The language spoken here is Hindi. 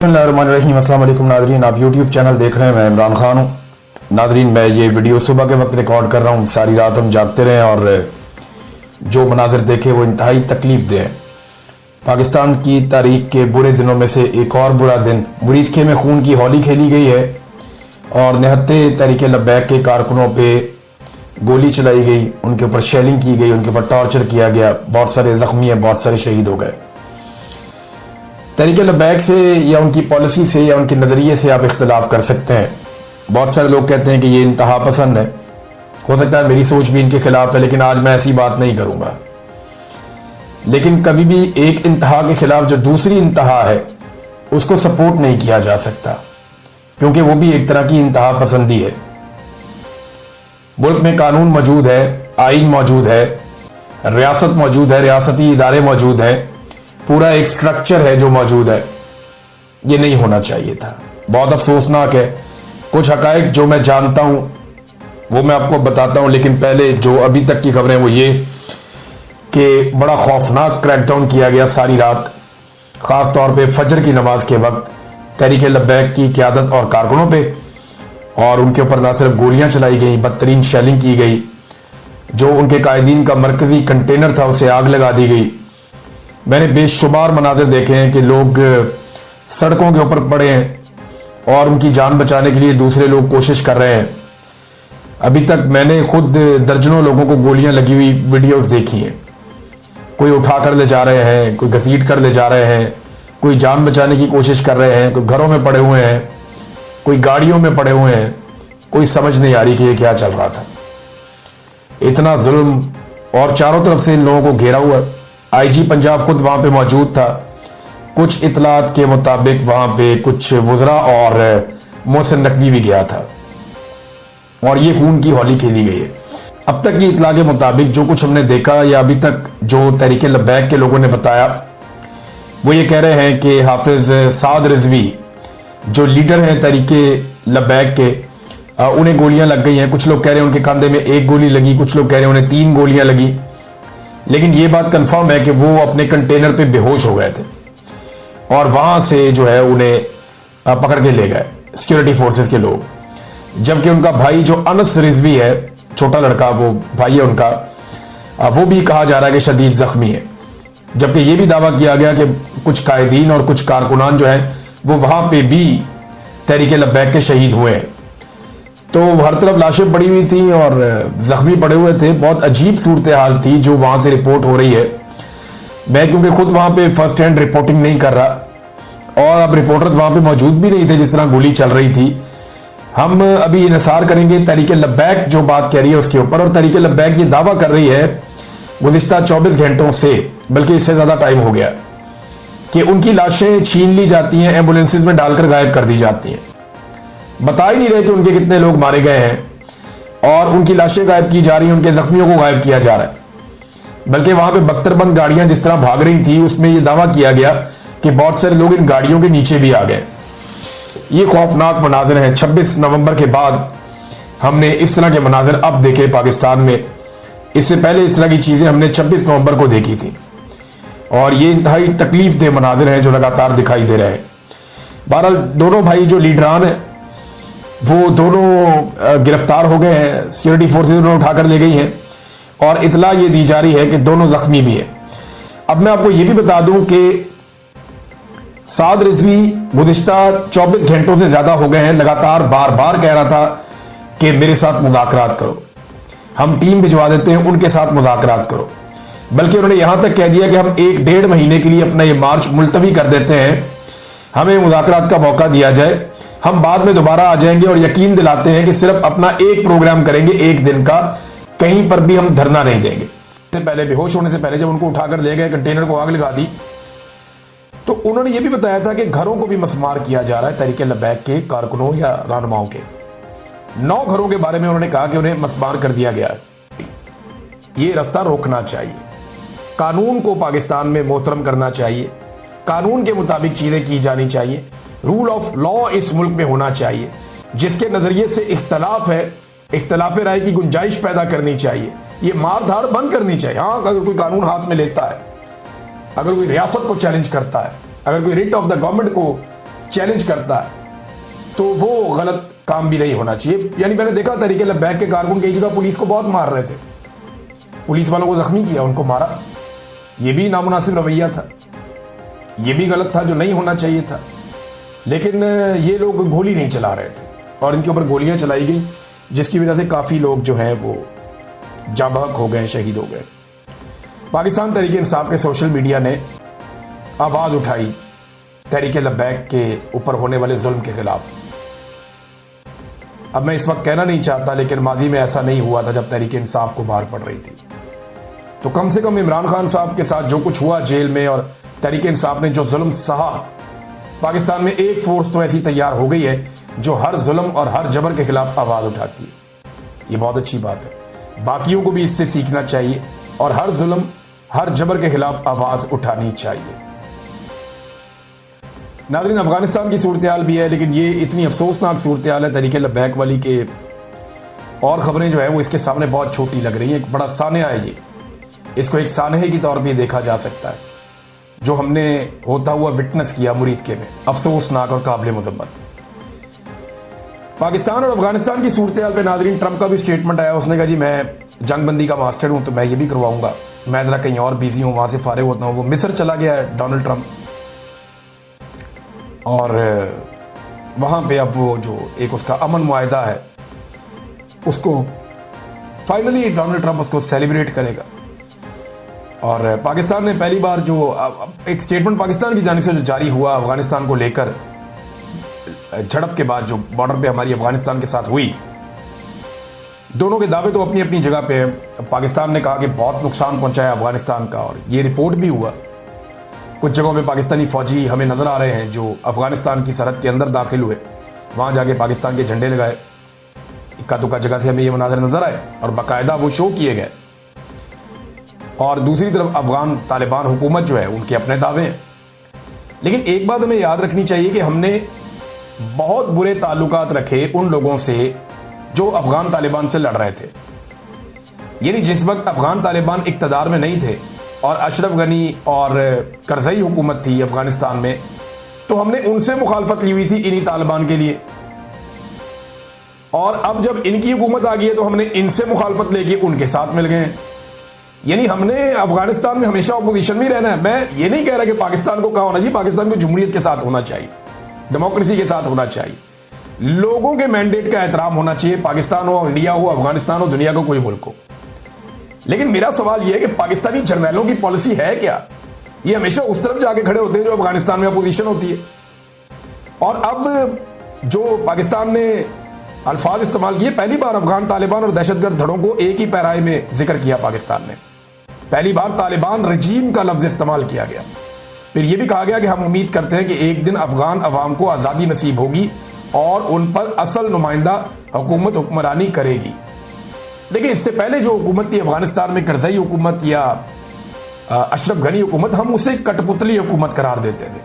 बिस्मिल्लाहिर्रहमानिर्रहीम। अस्सलाम वालेकुम नादरीन, आप यूट्यूब चैनल देख रहे हैं। मैं इमरान खान हूँ। नादरीन, मैं ये वीडियो सुबह के वक्त रिकॉर्ड कर रहा हूँ। सारी रात हम जागते रहे और जो मनाजिर देखे वो इंतहाई तकलीफ दे हैं। पाकिस्तान की तारीख के बुरे दिनों में से एक और बुरा दिन, मुरीदखे में खून की होली खेली गई है और निहत्ते तहरीक लब्बैक के कारकुनों पर गोली चलाई गई, उनके ऊपर शेलिंग की गई, उनके ऊपर टॉर्चर किया गया। बहुत सारे ज़ख्मी हैं, बहुत सारे शहीद हो गए। तहरीक लब्बैक से या उनकी पॉलिसी से या उनके नज़रिए से आप इख्तलाफ कर सकते हैं। बहुत सारे लोग कहते हैं कि ये इंतहा पसंद है। हो सकता है मेरी सोच भी इनके खिलाफ है, लेकिन आज मैं ऐसी बात नहीं करूँगा। लेकिन कभी भी एक इंतहा के खिलाफ जो दूसरी इंतहा है उसको सपोर्ट नहीं किया जा सकता, क्योंकि वो भी एक तरह की इंतहा पसंदी है। मुल्क में कानून मौजूद है, आइन मौजूद है, रियासत मौजूद है, रियासती इदारे मौजूद हैं, पूरा एक स्ट्रक्चर है जो मौजूद है। ये नहीं होना चाहिए था। बहुत अफसोसनाक है। कुछ हकायक जो मैं जानता हूँ वो मैं आपको बताता हूँ, लेकिन पहले जो अभी तक की खबरें वो ये कि बड़ा खौफनाक क्रैकडाउन किया गया सारी रात, ख़ास तौर पे फजर की नमाज के वक्त तहरीक लब्बैक की क़यादत और कारकुनों पे, और उनके ऊपर ना सिर्फ गोलियाँ चलाई गई, बदतरीन शेलिंग की गई। जो उनके कायदीन का मरकज़ी कंटेनर था उसे आग लगा दी गई। मैंने बेशुमार मनाजिर देखे हैं कि लोग सड़कों के ऊपर पड़े हैं और उनकी जान बचाने के लिए दूसरे लोग कोशिश कर रहे हैं। अभी तक मैंने खुद दर्जनों लोगों को गोलियां लगी हुई वीडियोस देखी हैं। कोई उठा कर ले जा रहे हैं, कोई घसीट कर ले जा रहे हैं, कोई जान बचाने की कोशिश कर रहे हैं, कोई घरों में पड़े हुए हैं, कोई गाड़ियों में पड़े हुए हैं। कोई समझ नहीं आ रही कि ये क्या चल रहा था। इतना जुल्म, और चारों तरफ से इन लोगों को घेरा हुआ। आईजी पंजाब खुद वहाँ पे मौजूद था। कुछ इतलात के मुताबिक वहाँ पे कुछ वज़रा और मोहसिन नकवी भी गया था और ये खून की होली खेली गई है। अब तक की इतला के मुताबिक जो कुछ हमने देखा या अभी तक जो तहरीक लब्बैक के लोगों ने बताया, वो ये कह रहे हैं कि हाफिज़ साद रिजवी जो लीडर हैं तहरीक लब्बैक के, उन्हें गोलियां लग गई हैं। कुछ लोग कह रहे हैं उनके कंधे में एक गोली लगी, कुछ लोग कह रहे हैं उन्हें 3 गोलियां लगी। लेकिन ये बात कंफर्म है कि वो अपने कंटेनर पे बेहोश हो गए थे और वहां से जो है उन्हें पकड़ के ले गए सिक्योरिटी फोर्सेस के लोग। जबकि उनका भाई जो अनस रिजवी है, छोटा लड़का, वो भाई है उनका, वो भी कहा जा रहा है कि शदीद जख्मी है। जबकि ये भी दावा किया गया कि कुछ कायदीन और कुछ कारकुनान जो हैं वो वहां पे भी तहरीक लब्बैक के शहीद हुए हैं। तो हर तरफ लाशें पड़ी हुई थी और जख्मी पड़े हुए थे। बहुत अजीब सूरत हाल थी जो वहां से रिपोर्ट हो रही है। मैं क्योंकि खुद वहां पे फर्स्ट हैंड रिपोर्टिंग नहीं कर रहा और अब रिपोर्टर्स वहां पे मौजूद भी नहीं थे जिस तरह गोली चल रही थी। हम अभी इन्हिसार करेंगे तहरीक लब्बैक जो बात कह रही है उसके ऊपर। और तहरीक लब्बैक ये दावा कर रही है गुज़िश्ता 24 घंटों से, बल्कि इससे ज़्यादा टाइम हो गया, कि उनकी लाशें छीन ली जाती हैं, एम्बुलेंसेज में डालकर गायब कर दी जाती हैं। बता ही नहीं रहे कि उनके कितने लोग मारे गए हैं और उनकी लाशें गायब की जा रही हैं, उनके जख्मियों को गायब किया जा रहा है। बल्कि वहां पे बख्तरबंद गाड़ियां जिस तरह भाग रही थी उसमें यह दावा किया गया कि बहुत सारे लोग इन गाड़ियों के नीचे भी आ गए। ये खौफनाक मनाजिर हैं। 26 नवंबर के बाद हमने इस तरह के मनाजिर अब देखे पाकिस्तान में। इससे पहले इस तरह की चीजें हमने 26 नवंबर को देखी थी और ये इंतहाई तकलीफ दे मनाजिर हैं जो लगातार दिखाई दे रहे हैं। बहरहाल दोनों भाई जो लीडरान हैं वो दोनों गिरफ्तार हो गए हैं, सिक्योरिटी फोर्सेज उन्हें उठाकर ले गई हैं और इतला ये दी जा रही है कि दोनों जख्मी भी हैं। अब मैं आपको ये भी बता दूं कि साद रिजवी गुज़िश्ता 24 घंटों से ज़्यादा हो गए हैं लगातार बार बार कह रहा था कि मेरे साथ मुज़ाकरात करो, हम टीम भिजवा देते हैं, उनके साथ मुज़ाकरात करो। बल्कि उन्होंने यहाँ तक कह दिया कि हम 1-1.5 महीने के लिए अपना ये मार्च मुलतवी कर देते हैं, हमें मुज़ाकरात का मौका दिया जाए, हम बाद में दोबारा आ जाएंगे। और यकीन दिलाते हैं कि सिर्फ अपना एक प्रोग्राम करेंगे 1 दिन का, कहीं पर भी हम धरना नहीं देंगे। पहले बेहोश होने से पहले जब उनको उठाकर ले गए, कंटेनर को आग लगा दी, तो उन्होंने ये भी बताया था कि घरों को भी मसमार किया जा रहा है तहरीक लब्बैक के कारकुनों या रहनुमाओं के। 9 घरों के बारे में उन्होंने कहा कि उन्हें मसमार कर दिया गया है। ये रास्ता रोकना चाहिए। कानून को पाकिस्तान में मोहतरम करना चाहिए, कानून के मुताबिक चीजें की जानी चाहिए, रूल ऑफ लॉ इस मुल्क में होना चाहिए। जिसके नजरिए से इख्तलाफ है, इख्तलाफ राय की गुंजाइश पैदा करनी चाहिए। ये मार धाड़ बंद करनी चाहिए। हाँ, अगर कोई कानून हाथ में लेता है, अगर कोई रियासत को चैलेंज करता है, अगर कोई रिट ऑफ द गवर्नमेंट को चैलेंज करता है तो वो गलत काम भी नहीं होना चाहिए। यानी मैंने देखा तरीके लब्बैक के कारकुन कई जगह पुलिस को बहुत मार रहे थे, पुलिस वालों को जख्मी किया, उनको मारा, ये भी नामुनासिब रवैया था, ये भी गलत था जो नहीं होना चाहिए था। लेकिन ये लोग गोली नहीं चला रहे थे और इनके ऊपर गोलियां चलाई गई, जिसकी वजह से काफ़ी लोग जो हैं वो जाबहक हो गए, शहीद हो गए। पाकिस्तान तहरीक इंसाफ के सोशल मीडिया ने आवाज़ उठाई तहरीक लब्बैक के ऊपर होने वाले जुल्म के खिलाफ। अब मैं इस वक्त कहना नहीं चाहता, लेकिन माजी में ऐसा नहीं हुआ था जब तहरीक इंसाफ को बाहर पड़ रही थी। तो कम से कम इमरान खान साहब के साथ जो कुछ हुआ जेल में और तहरीक इंसाफ ने जो जुल्म सहा, पाकिस्तान में एक फोर्स तो ऐसी तैयार हो गई है जो हर जुल्म और हर जबर के खिलाफ आवाज़ उठाती है। ये बहुत अच्छी बात है, बाकियों को भी इससे सीखना चाहिए और हर जुल्म हर जबर के खिलाफ आवाज़ उठानी चाहिए। नाज़रीन, अफगानिस्तान की सूरत हाल भी है, लेकिन ये इतनी अफसोसनाक सूरत हाल है तहरीक लब्बैक वाली के और ख़बरें जो है वो इसके सामने बहुत छोटी लग रही हैं। एक बड़ा सानहा है ये, इसको एक सानहे की तौर पे देखा जा सकता है जो हमने होता हुआ विटनेस किया मुरीदके में, अफसोसनाक और काबिल मज़म्मत। पाकिस्तान और अफगानिस्तान की सूरत हाल पे नाज़रीन ट्रंप का भी स्टेटमेंट आया, उसने कहा जी मैं जंगबंदी का मास्टर हूँ तो मैं ये भी करवाऊंगा, मैं ज़रा कहीं और बिजी हूँ, वहाँ से फारिग होता हूँ। वो मिस्र चला गया है डोनाल्ड ट्रंप, और वहाँ पे अब वो जो एक उसका अमन मुआहदा है उसको फाइनली डोनाल्ड ट्रंप उसको सेलिब्रेट करेगा। और पाकिस्तान ने पहली बार जो एक स्टेटमेंट पाकिस्तान की जानिब से जो जारी हुआ अफगानिस्तान को लेकर, झड़प के बाद जो बॉर्डर पे हमारी अफगानिस्तान के साथ हुई, दोनों के दावे तो अपनी अपनी जगह पे हैं। पाकिस्तान ने कहा कि बहुत नुकसान पहुंचाया अफगानिस्तान का, और ये रिपोर्ट भी हुआ। कुछ जगहों पे पाकिस्तानी फौजी हमें नज़र आ रहे हैं जो अफगानिस्तान की सरहद के अंदर दाखिल हुए, वहाँ जाके पाकिस्तान के झंडे लगाए, इक्का दुक्का जगह से हमें ये मनाजर नज़र आए और बाकायदा वो शो किए गए। और दूसरी तरफ अफगान तालिबान हुकूमत जो है उनके अपने दावे हैं। लेकिन एक बात हमें याद रखनी चाहिए कि हमने बहुत बुरे ताल्लुकात रखे उन लोगों से जो अफगान तालिबान से लड़ रहे थे। यानी जिस वक्त अफगान तालिबान इक़्तिदार में नहीं थे और अशरफ गनी और करज़ई हुकूमत थी अफगानिस्तान में, तो हमने उनसे मुखालफत ली हुई थी इन्हीं तालिबान के लिए। और अब जब इनकी हुकूमत आ गई है तो हमने इनसे मुखालफत लेके उनके साथ मिल गए। यानी हमने अफगानिस्तान में हमेशा अपोजिशन में रहना है। मैं ये नहीं कह रहा कि पाकिस्तान को क्या होना चाहिए, पाकिस्तान को जमहूरियत के साथ होना चाहिए, डेमोक्रेसी के साथ होना चाहिए, लोगों के मैंडेट का एहतराम होना चाहिए, पाकिस्तान हो, इंडिया हो, अफगानिस्तान हो, दुनिया का कोई मुल्क हो। लेकिन मेरा सवाल यह है कि पाकिस्तानी जर्नैलों की पॉलिसी है क्या? ये हमेशा उस तरफ जाके खड़े होते हैं जो अफगानिस्तान में अपोजिशन होती है। और अब जो पाकिस्तान ने अल्फाज इस्तेमाल किए, पहली बार अफगान तालिबान और दहशतगर्द धड़ों को एक ही पैराए में जिक्र किया पाकिस्तान ने, पहली बार तालिबान रजीम का लफ्ज इस्तेमाल किया गया। फिर यह भी कहा गया कि हम उम्मीद करते हैं कि एक दिन अफगान अवाम को आज़ादी नसीब होगी और उन पर असल नुमाइंदा हुकूमत हुक्मरानी करेगी। देखिए, इससे पहले जो हुकूमत थी अफगानिस्तान में, करज़ई हुकूमत या अशरफ गनी हुकूमत, हम उसे कठपुतली हुकूमत करार देते थे।